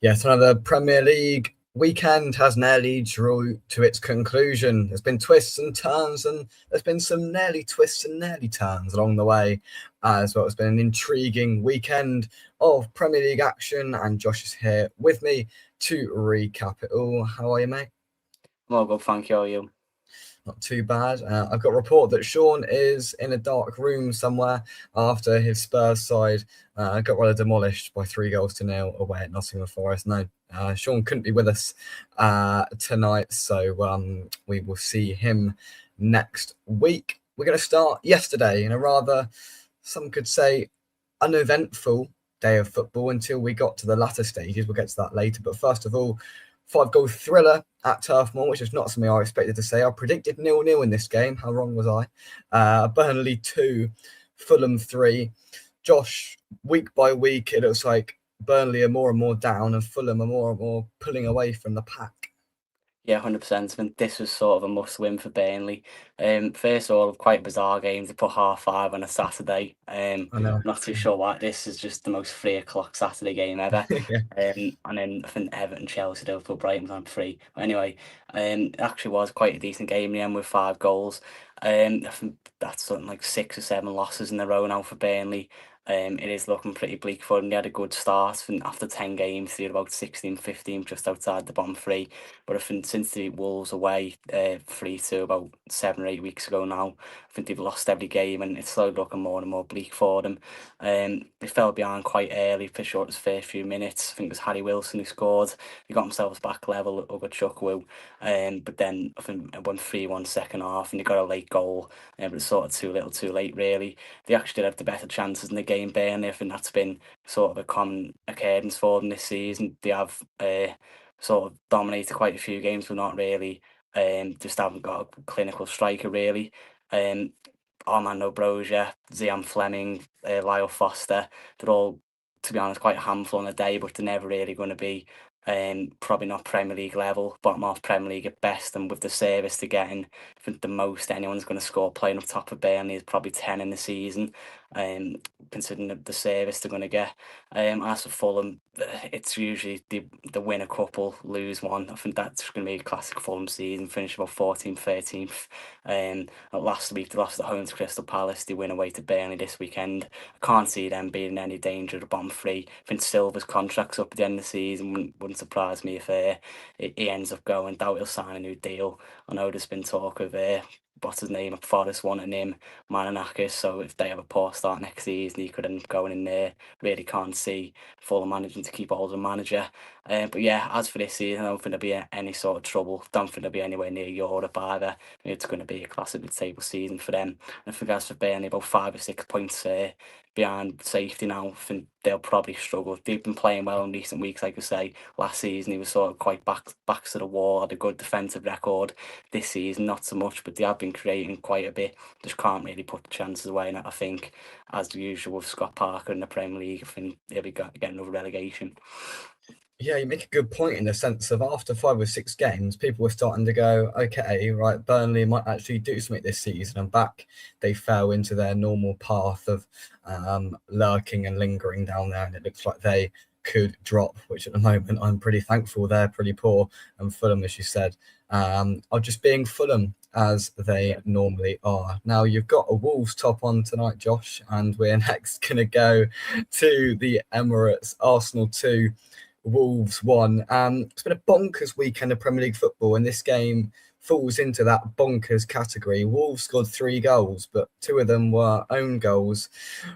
Yet another Premier League weekend has nearly drew to its conclusion. There's been twists and turns, and there's been some nearly twists and nearly turns along the way as well. It's been an intriguing weekend of Premier League action, and Josh is here with me to recap it all. How are you, mate? Well, good, thank you. How are you? Not too bad. I've got a report that Sean is in a dark room somewhere after his Spurs side got rather demolished by 3-0 away at Nottingham Forest. No, Sean couldn't be with us tonight, so we will see him next week. We're going to start yesterday in a rather, some could say, uneventful day of football until we got to the latter stages. We'll get to that later. But first of all, 5-goal thriller at Turf Moor, which is not something I expected to say. I predicted 0-0 in this game. How wrong was I? Burnley 2, Fulham 3. Josh, week by week, it looks like Burnley are more and more down and Fulham are more and more pulling away from the pack. Yeah, 100%. I think this was sort of a must-win for Burnley. First of all, quite a bizarre game to put 5:30 on a Saturday. I know. Not too sure why. This is just the most 3 o'clock Saturday game ever. Yeah. And then I think Everton, Chelsea, Liverpool, Brighton was on 3. But anyway, it actually was quite a decent game in the end with 5 goals. I think that's something like 6 or 7 losses in a row now for Burnley. It is looking pretty bleak for them. They had a good start, and after 10 games, they had about 16, 15, just outside the bottom 3. But I think since the Wolves away 3-2 about 7 or 8 weeks ago now, I think they've lost every game, and it's slowly looking more and more bleak for them. They fell behind quite early for sure. Its first few minutes. I think it was Harry Wilson who scored. They got themselves back level over Chukwue. But then I think it won 3-1 second half, and they got a late goal. But it's sort of too little too late, really. They actually did have the better chances in the game, Burnley. I think that's been sort of a common occurrence for them this season. They have sort of dominated quite a few games, but not really. Just haven't got a clinical striker, really. Armando Broja, Zian Fleming, Lyle Foster, they're all, to be honest, quite a handful on a day, but they're never really going to be probably not Premier League level, bottom half Premier League at best. And with the service they're getting, I think the most anyone's going to score playing up top of Burnley is probably 10 in the season, considering the service they're going to get. As for Fulham, it's usually the win a couple, lose one. I think that's going to be a classic Fulham season, finish about 14th, 13th. Last week they lost at home to Crystal Palace. They win away to Burnley this weekend. I can't see them being in any danger of the bottom 3. I think Silva's contract's up at the end of the season. Wouldn't surprise me if he ends up going. Doubt he'll sign a new deal. I know there's been talk of what's his name, Forest wanting him, Mananakis. So if they have a poor start next season, he could end up going in there. Really can't see Fulham managing to keep hold of the manager. But yeah, as for this season, I don't think there'll be any sort of trouble. Don't think they'll be anywhere near Europe either. It's going to be a classic mid-table season for them. And I think as for Burnley, about 5 or 6 points behind safety now. I think they'll probably struggle. They've been playing well in recent weeks, like I say. Last season, he was sort of quite back to the wall, had a good defensive record. This season, not so much, but they have been creating quite a bit. Just can't really put the chances away. And I think, as usual with Scott Parker in the Premier League, I think he'll be getting another relegation. Yeah, you make a good point in the sense of after 5 or 6 games, people were starting to go, okay, right, Burnley might actually do something this season. And back, they fell into their normal path of lurking and lingering down there. And it looks like they could drop, which at the moment I'm pretty thankful they're pretty poor. And Fulham, as you said, are just being Fulham as they normally are. Now, you've got a Wolves top on tonight, Josh, and we're next going to go to the Emirates, Arsenal 2. Wolves 1. It's been a bonkers weekend of Premier League football, and this game falls into that bonkers category. Wolves scored 3 goals, but 2 of them were own goals,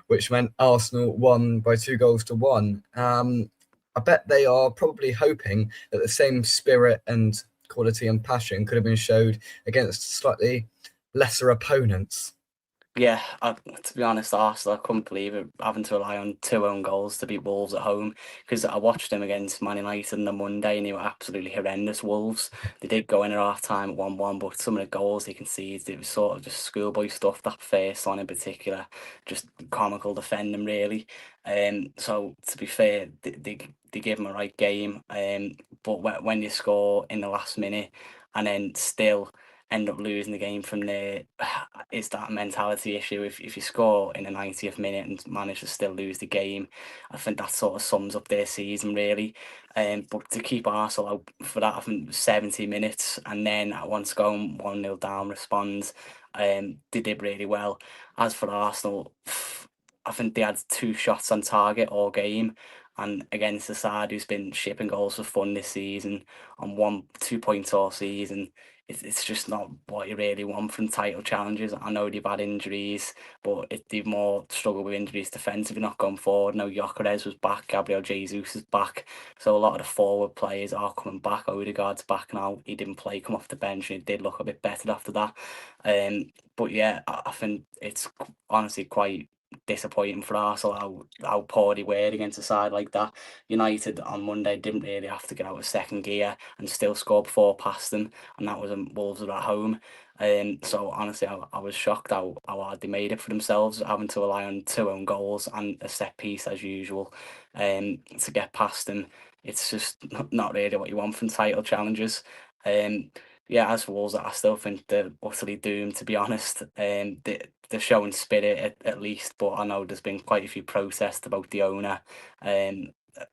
which meant Arsenal won by 2-1. I bet they are probably hoping that the same spirit and quality and passion could have been showed against slightly lesser opponents. Yeah, to be honest, Arsenal, I couldn't believe it, having to rely on 2 own goals to beat Wolves at home, because I watched them against Man United on the Monday and they were absolutely horrendous, Wolves. They did go in at half-time at 1-1, but some of the goals they conceded, it was sort of just schoolboy stuff, that first one in particular, just comical defending, really. So, to be fair, they gave them a right game, but when you score in the last minute and then still end up losing the game from there. It's that mentality issue. If you score in the 90th minute and manage to still lose the game, I think that sort of sums up their season really. But to keep Arsenal out for that, I think 70 minutes, and then at once going 1-0 down, responds. They did really well. As for Arsenal, I think they had 2 shots on target all game, and against the side who's been shipping goals for fun this season, on 1-2 points all season, it's just not what you really want from title challenges. I know they've had injuries, but they've more struggled with injuries defensively, not going forward. No, Gyökeres was back, Gabriel Jesus is back, so a lot of the forward players are coming back. Odegaard's back now. He didn't play, come off the bench, and he did look a bit better after that. But yeah, I think it's honestly quite disappointing for Arsenal how poor they were against a side like that. United on Monday didn't really have to get out of second gear and still scored 4 past them, and that was Wolves were at home. So honestly, I was shocked how hard they made it for themselves, having to rely on 2 own goals and a set piece as usual to get past them. It's just not really what you want from title challenges. Yeah, as for Wolves, I still think they're utterly doomed, to be honest. They're showing spirit at least, but I know there's been quite a few protests about the owner.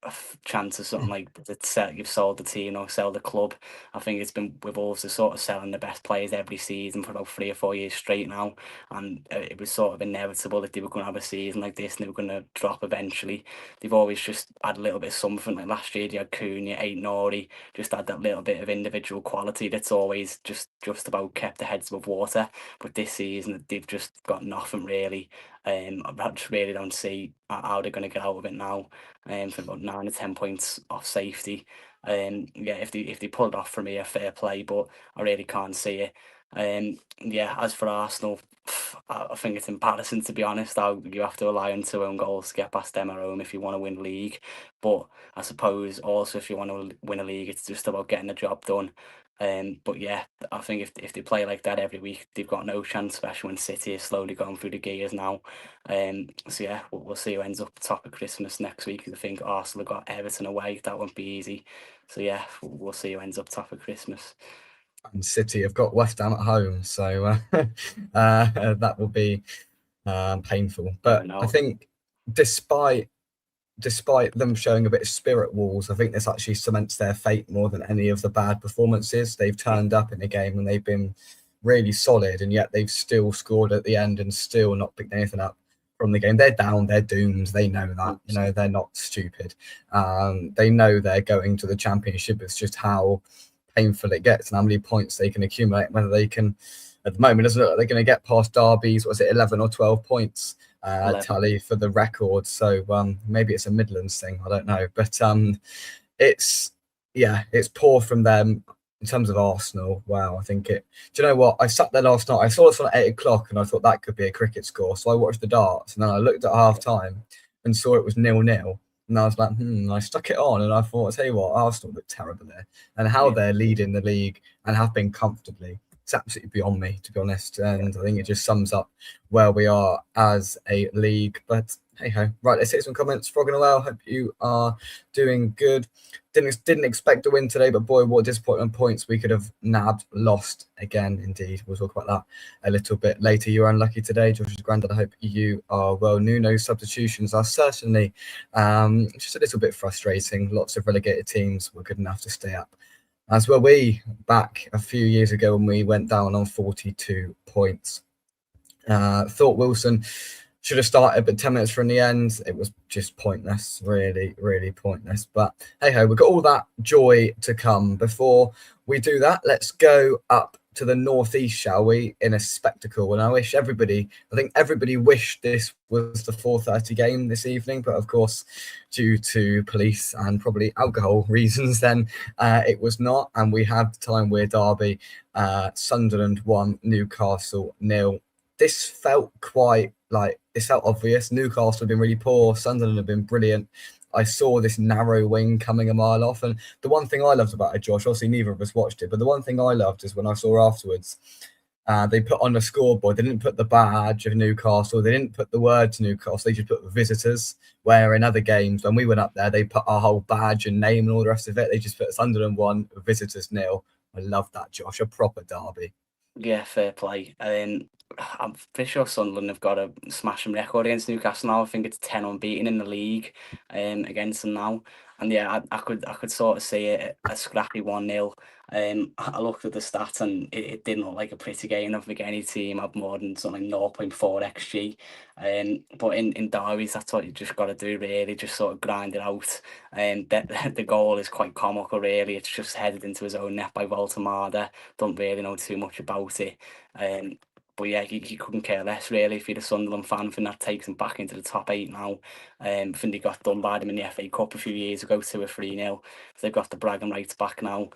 A chance of something like that you've sold the team or sell the club. I think it's been with Wolves, they're sort of selling the best players every season for about 3 or 4 years straight now, and it was sort of inevitable that they were going to have a season like this and they were going to drop eventually. They've always just had a little bit of something. Like last year, they had Cunha, Aït-Nouri, just had that little bit of individual quality that's always just about kept their heads above water. But this season, they've just got nothing really. I just really don't see how they're going to get out of it now. For about 9 or 10 points off safety. Yeah, if they pull it off for me, a fair play, but I really can't see it. Yeah, as for Arsenal, I think it's embarrassing, to be honest, how you have to rely on 2 own goals to get past them at home if you want to win the league. But I suppose also if you want to win a league, it's just about getting the job done. But yeah, I think if they play like that every week, they've got no chance, especially when City is slowly going through the gears now. So yeah, we'll see who ends up top of Christmas next week. I think Arsenal have got Everton away. That won't be easy. So yeah, we'll see who ends up top of Christmas. And City have got West Ham at home, so that will be painful. Never But I know. think despite them showing a bit of spirit, Wolves, I think this actually cements their fate more than any of the bad performances. They've Yeah, turned up in a game and they've been really solid, and yet they've still scored at the end and still not picked anything up from the game. They're down, they're doomed. They know that. You know, 100%. they're not stupid. They know they're going to the Championship. It's just how painful it gets and how many points they can accumulate. Whether they can, at the moment, it doesn't look like they're going to get past Derby's, was it 11 or 12 points 11. tally for the record. So maybe it's a Midlands thing. I don't know. But it's poor from them. In terms of Arsenal, wow, I think it. Do you know what? I sat there last night. I saw this one at 8 o'clock, and I thought that could be a cricket score. So I watched the darts, and then I looked at half time and saw it was 0-0. And I was like, I stuck it on, and I thought, I tell you what, Arsenal look terrible there, and how Yeah, they're leading the league and have been comfortably. It's absolutely beyond me, to be honest. yeah. And I think it just sums up where we are as a league. But hey ho, right, let's hit some comments. Frog and Well, hope you are doing good. Didn't expect to win today, but boy, what disappointment points we could have nabbed. Lost again, indeed. We'll talk about that a little bit later. You were unlucky today, Josh's granddad. I hope you are well. Nuno substitutions are certainly just a little bit frustrating. Lots of relegated teams were good enough to stay up, as were we back a few years ago when we went down on 42 points. Thought Wilson should have started, but 10 minutes from the end, it was just pointless. Really, really pointless. But hey ho, we've got all that joy to come. Before we do that, let's go up to the northeast, shall we, in a spectacle. And I think everybody wished this was the 4:30 game this evening, but of course, due to police and probably alcohol reasons, then it was not. And we had the time where Derby, Sunderland 1, Newcastle 0. This felt obvious. Newcastle have been really poor. Sunderland have been brilliant. I saw this narrow wing coming a mile off. And the one thing I loved about it, Josh, obviously neither of us watched it, but the one thing I loved is when I saw afterwards, they put on the scoreboard, they didn't put the badge of Newcastle, they didn't put the words Newcastle, they just put visitors, where in other games, when we went up there, they put our whole badge and name and all the rest of it. They just put Sunderland 1, visitors 0. I love that, Josh, a proper derby. Yeah, fair play. I'm pretty sure Sunderland have got a smashing record against Newcastle now. I think it's 10 unbeaten in the league against them now. And yeah, I could sort of see it a scrappy 1-0. I looked at the stats and it didn't look like a pretty game. I don't think any team had more than something like 0.4 XG. But in derbies, that's what you just got to do really, just sort of grind it out. And the goal is quite comical really. It's just headed into his own net by Voltamada. Don't really know too much about it. Um, but yeah, he couldn't care less really. If you're a Sunderland fan, I think that takes him back into the top eight now. I think they got done by them in the FA Cup a few years ago, 2 or 3-0. So they've got the bragging rights back now.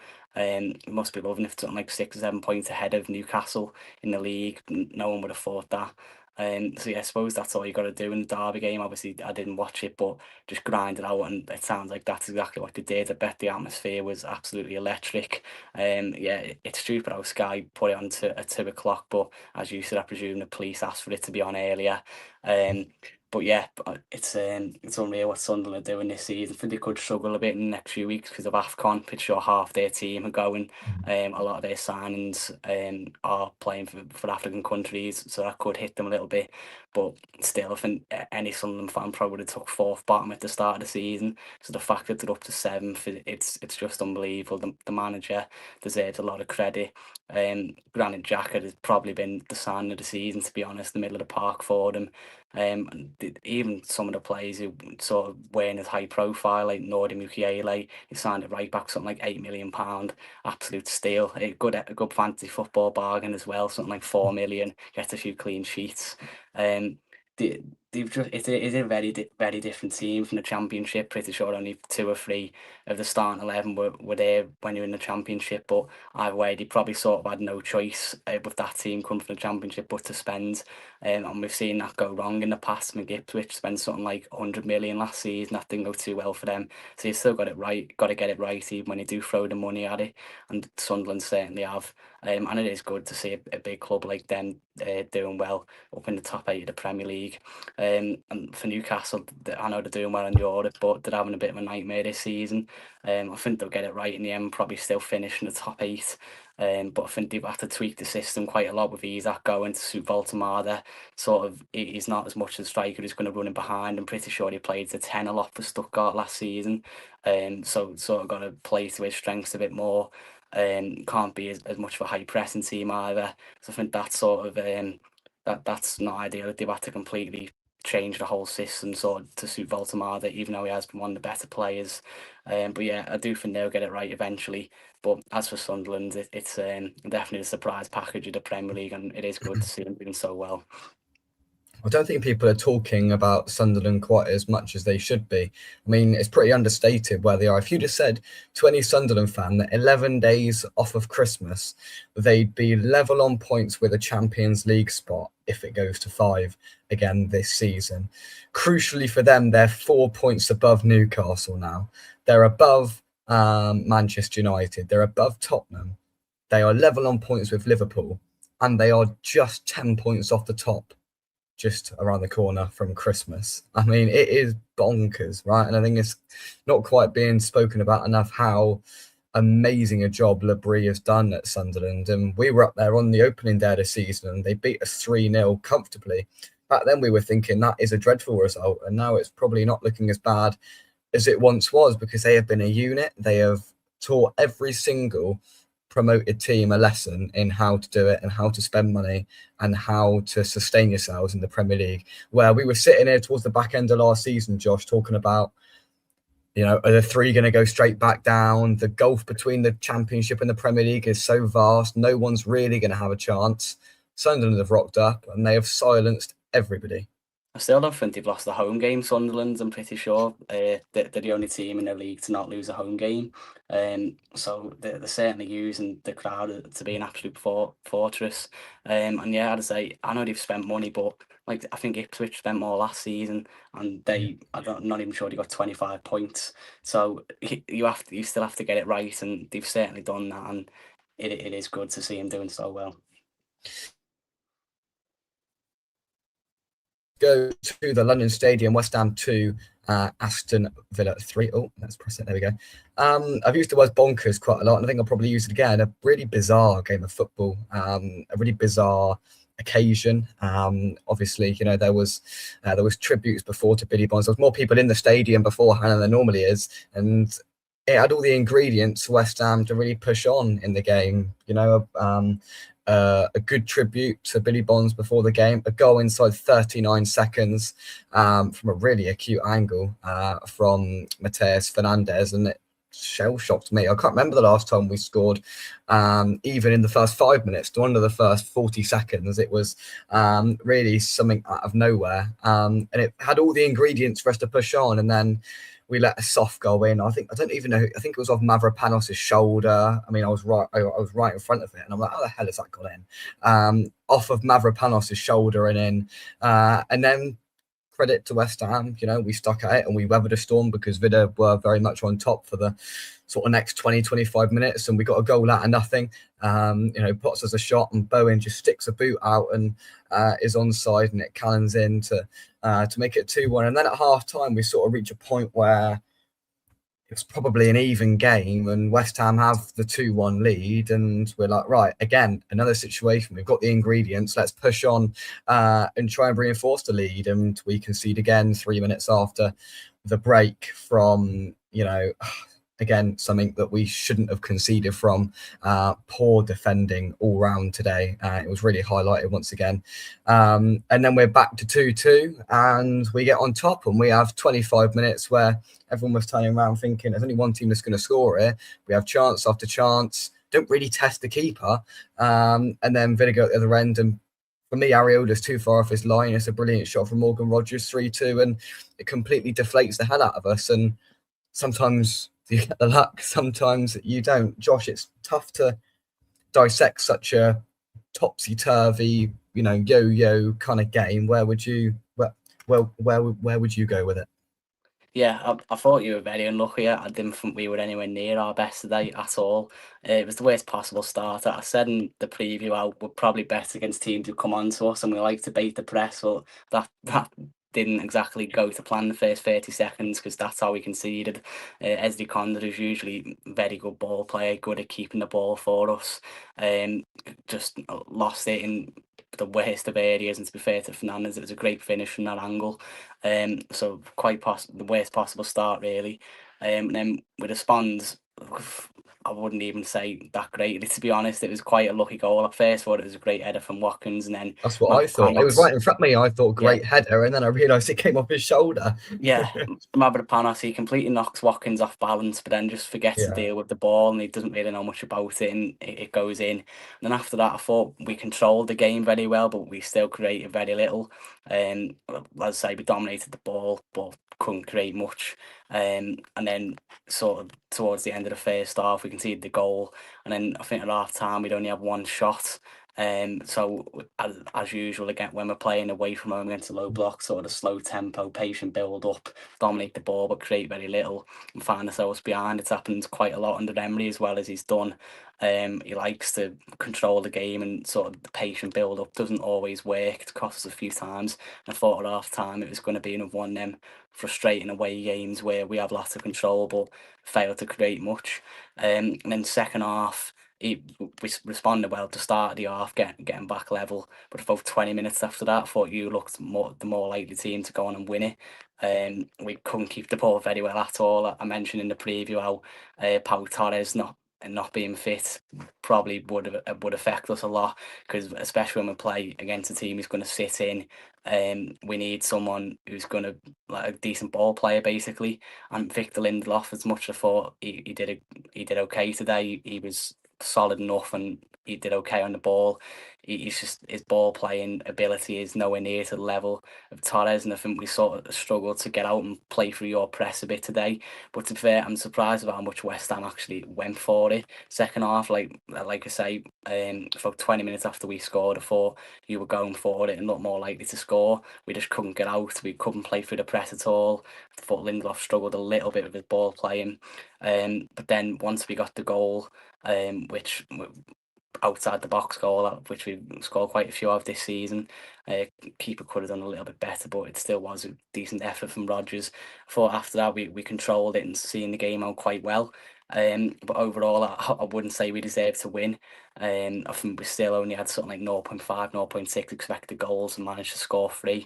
Must be loving it, something like 6 or 7 points ahead of Newcastle in the league. No one would have thought that. So yeah, I suppose that's all you got to do in the Derby game. Obviously, I didn't watch it, but just grind it out, and it sounds like that's exactly what they did. I bet the atmosphere was absolutely electric. Yeah, it's stupid how Sky put it on to at 2 o'clock, but as you said, I presume the police asked for it to be on earlier. Um, but yeah, it's unreal what Sunderland are doing this season. I think they could struggle a bit in the next few weeks because of AFCON. Pretty sure half their team are going. A lot of their signings are playing for African countries, so that could hit them a little bit. But still, I think any Sunderland fan probably would have took fourth bottom at the start of the season. So the fact that they're up to seventh, it's just unbelievable. The manager deserves a lot of credit. Granit Xhaka has probably been the sign of the season, to be honest, the middle of the park for them. Even some of the players who sort of weren't as high profile, like Nordi Mukiele, he signed it right back, something like £8 million, absolute steal. A good fantasy football bargain as well, something like 4 million, gets a few clean sheets. Um, they, it's a very different team from the Championship. Pretty sure only 2 or 3 of the starting 11 were there when you're in the Championship, but either way, they probably sort of had no choice with that team coming from the Championship but to spend. And we've seen that go wrong in the past. Ipswich spent something like 100 million last season. That didn't go too well for them. So you still got it right. Got to get it right even when you do throw the money at it. And Sunderland certainly have. And it is good to see a big club like them doing well up in the top eight of the Premier League. And for Newcastle, I know they're doing well in Europe, but they're having a bit of a nightmare this season. I think they'll get it right in the end, probably still finish in the top eight. But I think they've had to tweak the system quite a lot with Isak going to suit Voltamada. Sort of, he's not as much a striker who's going to run in behind. I'm pretty sure he played the 10 a lot for Stuttgart last season. So sort of got to play to his strengths a bit more. Can't be as much of a high pressing team either. So I think that's sort of that's not ideal. They've had to completely change the whole system sort of to suit Voltamada, even though he has been one of the better players. But yeah, I do think they'll get it right eventually. But as for Sunderland, it's definitely a surprise package of the Premier League, and it is good to see them doing so well. I don't think people are talking about Sunderland quite as much as they should be. I mean, it's pretty understated where they are. If you just said to any Sunderland fan that 11 days off of Christmas, they'd be level on points with a Champions League spot if it goes to 5 again this season. Crucially for them, they're 4 points above Newcastle now. They're above Manchester United. They're above Tottenham. They are level on points with Liverpool. And they are just 10 points off the top just around the corner from Christmas. I mean, it is bonkers, right? And I think it's not quite being spoken about enough how amazing a job Labrie has done at Sunderland. And we were up there on the opening day of the season and they beat us 3-0 comfortably. Back then we were thinking that is a dreadful result. And now it's probably not looking as bad as it once was because they have been a unit. They have taught every single promoted team a lesson in how to do it and how to spend money and how to sustain yourselves in the Premier League. Where we were sitting here towards the back end of last season, Josh, talking about, are the 3 going to go straight back down? The gulf between the Championship and the Premier League is so vast. No one's really going to have a chance. Sunderland have rocked up and they have silenced everybody. I still don't think they've lost the home game. Sunderland, I'm pretty sure they're the only team in the league to not lose a home game. So they're certainly using the crowd to be an absolute fortress. And yeah, I'd say I know they've spent money, but like I think Ipswich spent more last season, and I'm not even sure they got 25 points. So you still have to get it right, and they've certainly done that, and it is good to see them doing so well. go to the London Stadium, West Ham 2, Aston Villa 3. Oh, let's press it. There we go. I've used the word bonkers quite a lot, and I think I'll probably use it again. A really bizarre game of football, a really bizarre occasion. Obviously, there was tributes before to Billy Bonds. There was more people in the stadium beforehand than there normally is, and it had all the ingredients for West Ham to really push on in the game. A good tribute to Billy Bonds before the game, a goal inside 39 seconds from a really acute angle from Mateus Fernandez, and it shell shocked me. I can't remember the last time we scored, even in the first 5 minutes, to under the first 40 seconds. It was really something out of nowhere, and it had all the ingredients for us to push on, and then we let a soft goal in. I don't even know. I think it was off Mavropanos' shoulder. I mean, I was right in front of it, and I'm like, how the hell has that got in? Off of Mavropanos' shoulder and in, and then credit to West Ham. We stuck at it and we weathered a storm because Vida were very much on top for the sort of next 20, 25 minutes, and we got a goal out of nothing. Potts has a shot and Bowen just sticks a boot out and is onside, and it cannons in to make it 2-1. And then at half time, we sort of reach a point where it's probably an even game and West Ham have the 2-1 lead, and we're like, right, again, another situation. We've got the ingredients. Let's push on and try and reinforce the lead. And we concede again 3 minutes after the break from, again, something that we shouldn't have conceded from. Poor defending all round today. It was really highlighted once again. And then we're back to 2-2 and we get on top, and we have 25 minutes where everyone was turning around thinking there's only one team that's going to score here. We have chance after chance, don't really test the keeper. And then Vinegar at the other end, and for me, Ariola's too far off his line. It's a brilliant shot from Morgan Rogers, 3-2, and it completely deflates the hell out of us. And sometimes you get the luck, sometimes you don't. Josh, it's tough to dissect such a topsy-turvy, yo-yo kind of game. Where would you go with it? Yeah, I thought you were very unlucky. I didn't think we were anywhere near our best today at all. It was the worst possible start. I said in the preview we're probably best against teams who come on to us and we like to bait the press. Well, that didn't exactly go to plan the first 30 seconds because that's how we conceded. Esdi Condor is usually a very good ball player, good at keeping the ball for us. Just lost it in the worst of areas, and to be fair to Fernandez, it was a great finish from that angle. So quite the worst possible start really. And then with the Spans, I wouldn't even say that great. To be honest, it was quite a lucky goal. At first, thought it was a great header from Watkins, and then that's what I thought. It was right in front of me. I thought great header, and then I realised it came off his shoulder. Yeah, Mavropanos, he completely knocks Watkins off balance, but then just forgets to deal with the ball, and he doesn't really know much about it, and it goes in. And then after that, I thought we controlled the game very well, but we still created very little. As I say, we dominated the ball, but couldn't create much. And then sort of towards the end of the first half, we conceded the goal, and then I think at half time we'd only have one shot. So as usual, again, when we're playing away from home against a low block, sort of slow tempo, patient build up, dominate the ball but create very little and find ourselves behind. It's happened quite a lot under Emery as well as he's done. He likes to control the game, and sort of the patient build up doesn't always work. It costs us a few times. And I thought at half time it was going to be another one of them frustrating away games where we have lots of control but fail to create much. And then second half, we responded well to start of the half, getting back level. But about 20 minutes after that, I thought you looked the more likely team to go on and win it. We couldn't keep the ball very well at all. I mentioned in the preview how Pau Torres not being fit probably would affect us a lot, because especially when we play against a team who's going to sit in, we need someone who's going to, like, a decent ball player basically. And Victor Lindelof, as much as I thought he did okay today, he was solid enough and he did okay on the ball. He's just, his ball playing ability is nowhere near to the level of Torres, and I think we sort of struggled to get out and play through your press a bit today. But to be fair, I'm surprised about how much West Ham actually went for it. Second half, like I say, for 20 minutes after we scored, I thought you were going for it and not more likely to score. We just couldn't get out. We couldn't play through the press at all. I thought Lindelof struggled a little bit with his ball playing. But then once we got the goal, which outside the box goal, which we've scored quite a few of this season. Keeper could have done a little bit better, but it still was a decent effort from Rodgers. I thought after that we controlled it and seen the game out quite well. But overall, I wouldn't say we deserved to win. I think we still only had something like 0.5, 0.6 expected goals and managed to score 3,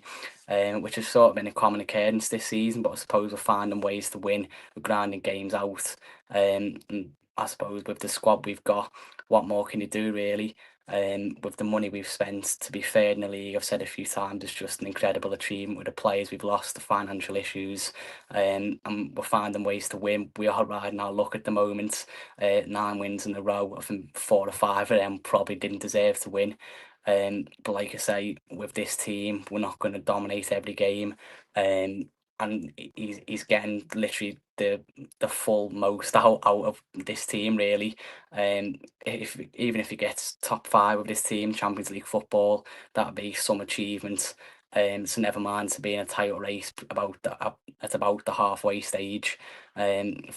which has sort of been a common occurrence this season. But I suppose we're finding ways to win, we're grinding games out. And I suppose with the squad we've got, what more can you do really? With the money we've spent, to be fair in the league, I've said a few times, it's just an incredible achievement with the players we've lost, the financial issues, and we're finding ways to win. We are riding our luck at the moment. 9 wins in a row. I think 4 or 5 of them probably didn't deserve to win. But like I say, with this team, we're not going to dominate every game. And he's getting literally the full most out of this team really. If even if he gets top 5 with this team, Champions League football, that'd be some achievement. So never mind to be in a title race at about the halfway stage.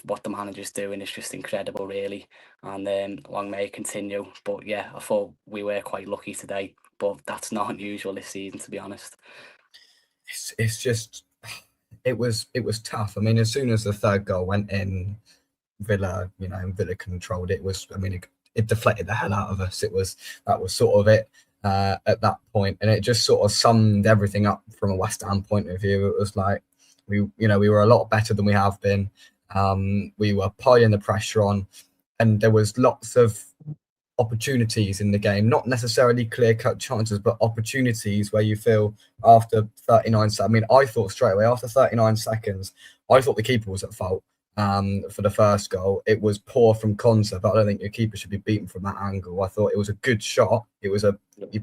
What the manager's doing is just incredible, really, and long may it continue. But yeah, I thought we were quite lucky today, but that's not unusual this season, to be honest. It's just it was tough. I mean, as soon as the third goal went in, Villa controlled it. It deflated the hell out of us. That was sort of it at that point, and it just sort of summed everything up from a West Ham point of view. It was like we were a lot better than we have been. We were piling the pressure on, and there was lots of opportunities in the game, not necessarily clear-cut chances, but opportunities where you feel after 39 seconds. I mean, I thought straight away after 39 seconds, I thought the keeper was at fault for the first goal. It was poor from Konsa, but I don't think your keeper should be beaten from that angle. I thought it was a good shot.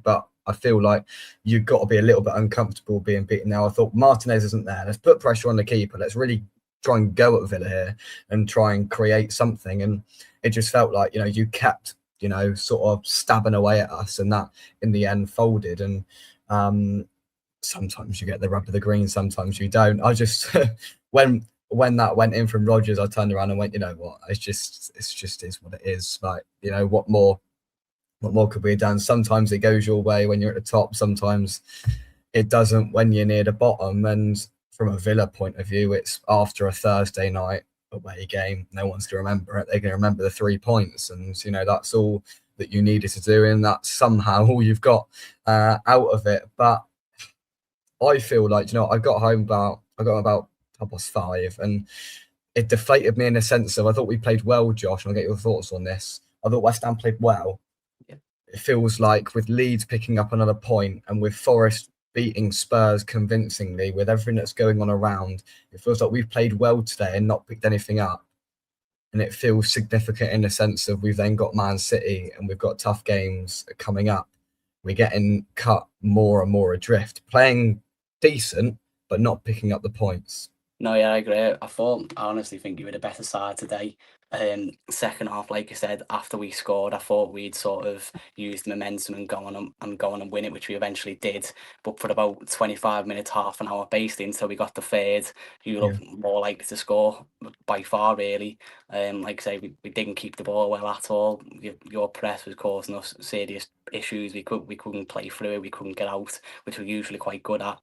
But I feel like you've got to be a little bit uncomfortable being beaten now. I thought Martinez isn't there. Let's put pressure on the keeper. Let's really try and go at Villa here and try and create something. And it just felt like, you kept sort of stabbing away at us, and that in the end folded. And sometimes you get the rub of the green, sometimes you don't. I just when that went in from Rodgers, I turned around and went, you know what, it's just is what it is. Like, what more could we have done? Sometimes it goes your way when you're at the top, sometimes it doesn't when you're near the bottom. And from a Villa point of view, it's after a Thursday night away game, no one's going to remember it. They're going to remember the 3 points, and that's all that you needed to do, and that's somehow all you've got out of it. But I feel like, I got home about 5:30, and it deflated me in a sense of, I thought we played well, Josh, and I'll get your thoughts on this. I thought West Ham played well. Yeah. It feels like with Leeds picking up another point and with Forest beating Spurs convincingly, with everything that's going on around, it feels like we've played well today and not picked anything up. And it feels significant in the sense of we've then got Man City and we've got tough games coming up. We're getting cut more and more adrift, playing decent, but not picking up the points. No, yeah, I agree. I honestly think you were the better side today. Second half, like I said, after we scored, I thought we'd sort of used momentum and go on and win it, which we eventually did. But for about 25 minutes, half an hour, basically until we got the third, you looked more likely to score by far, really. Like I say, we didn't keep the ball well at all. Your press was causing us serious issues. We couldn't play through it. We couldn't get out, which we're usually quite good at.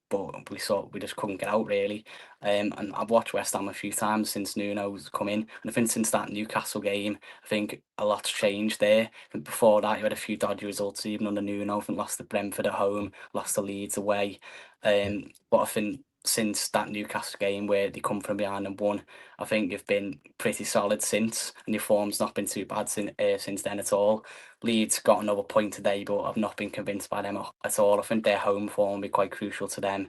But we just couldn't get out really. And I've watched West Ham a few times since Nuno's come in, and I think since that Newcastle game, I think a lot's changed there. I think before that, you had a few dodgy results even under Nuno. I think lost to Brentford at home, lost to Leeds away. But I think since that Newcastle game where they come from behind and won, I think you've been pretty solid since, and your form's not been too bad since then at all. Leeds got another point today, but I've not been convinced by them at all. I think their home form will be quite crucial to them.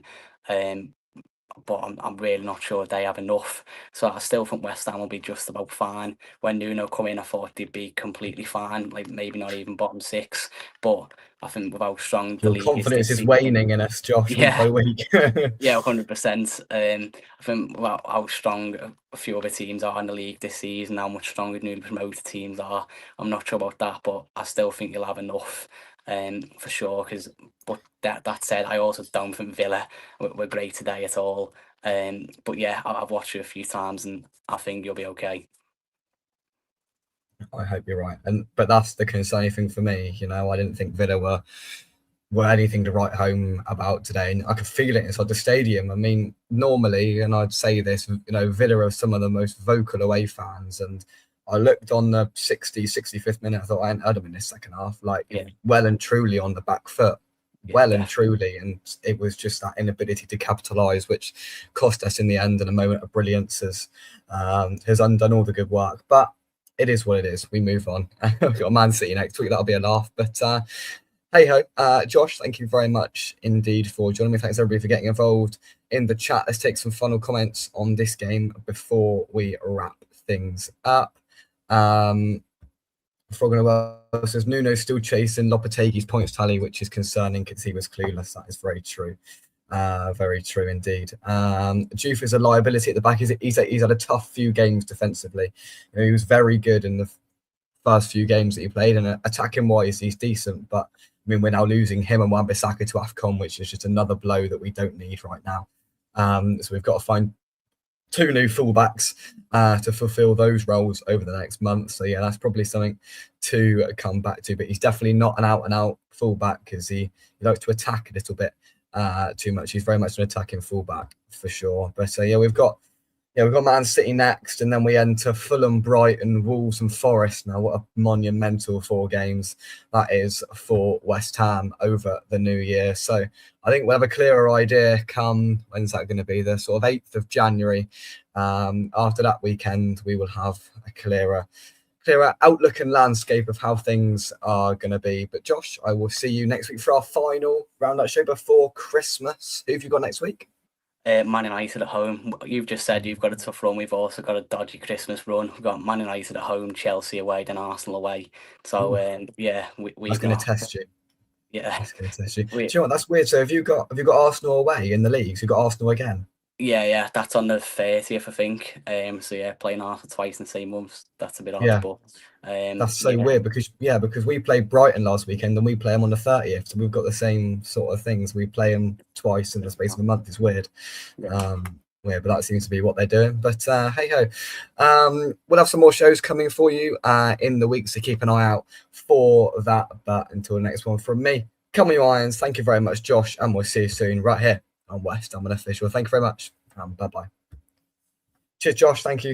But I'm really not sure they have enough. So I still think West Ham will be just about fine. When Nuno come in, I thought they'd be completely fine, like maybe not even bottom 6. But I think with how strong the Your league confidence is is waning in us, Josh, week by week. Yeah, 100%. I think how strong a few other teams are in the league this season, how much stronger newly promoted teams are, I'm not sure about that, but I still think you'll have enough, for sure. But that said, I also don't think Villa were great today at all. But yeah, I've watched you a few times, and I think you'll be okay. I hope you're right. But that's the concerning thing for me. I didn't think Villa were anything to write home about today, and I could feel it inside the stadium. I mean, normally, and I'd say this, Villa are some of the most vocal away fans, and I looked on the 65th minute. I thought I hadn't heard them in this second half, like Yeah, well and truly on the back foot, yeah, well and definitely. truly, and it was just that inability to capitalise, which cost us in the end. And a moment of brilliance has undone all the good work, but. It is what it is. We move on. We've got Man City next week. That'll be a laugh. But hey ho, Josh, thank you very much indeed for joining me. Thanks everybody for getting involved in the chat. Let's take some final comments on this game before we wrap things up. Froggen says Nuno's still chasing Lopetegui's points tally, which is concerning because he was clueless. That is very true. Very true indeed. Juve is a liability at the back. He's had a tough few games defensively. He was very good in the first few games that he played, and attacking wise, he's decent. But I mean, we're now losing him and Wan-Bissaka to AFCON, which is just another blow that we don't need right now. So we've got to find two new fullbacks to fulfill those roles over the next month. So yeah, that's probably something to come back to. But he's definitely not an out-and-out fullback because he likes to attack a little bit too much. He's very much an attacking fullback for sure. But yeah, we've got Man City next, and then we enter Fulham, Brighton, Wolves, and Forest. Now, what a monumental 4 games that is for West Ham over the new year. So I think we'll have a clearer idea come, when's that going to be? The sort of 8th of January. After that weekend, we will have a clearer outlook and landscape of how things are going to be. But Josh, I will see you next week for our final roundup show before Christmas. Who have you got next week? Man United at home. You've just said you've got a tough run. We've also got a dodgy Christmas run. We've got Man United at home, Chelsea away, then Arsenal away. So yeah, That's we've going to got test you. yeah, That's going to test you. Do we you know what? That's weird. So have you got Arsenal away in the leagues? You've got Arsenal again. yeah. That's on the 30th, I think. So yeah, playing Arsenal twice in the same month. That's a bit odd, Yeah, but that's so yeah, weird because we played Brighton last weekend and we play them on the 30th. So we've got the same sort of things. We play them twice in the space of a month. It's weird. yeah. Weird, but that seems to be what they're doing. But hey ho, we'll have some more shows coming for you in the week, so keep an eye out for that. But until the next one from me, come on you Irons. Thank you very much, Josh, and we'll see you soon right here on West Ham Unofficial. Thank you very much. Bye bye. Cheers, Josh. Thank you.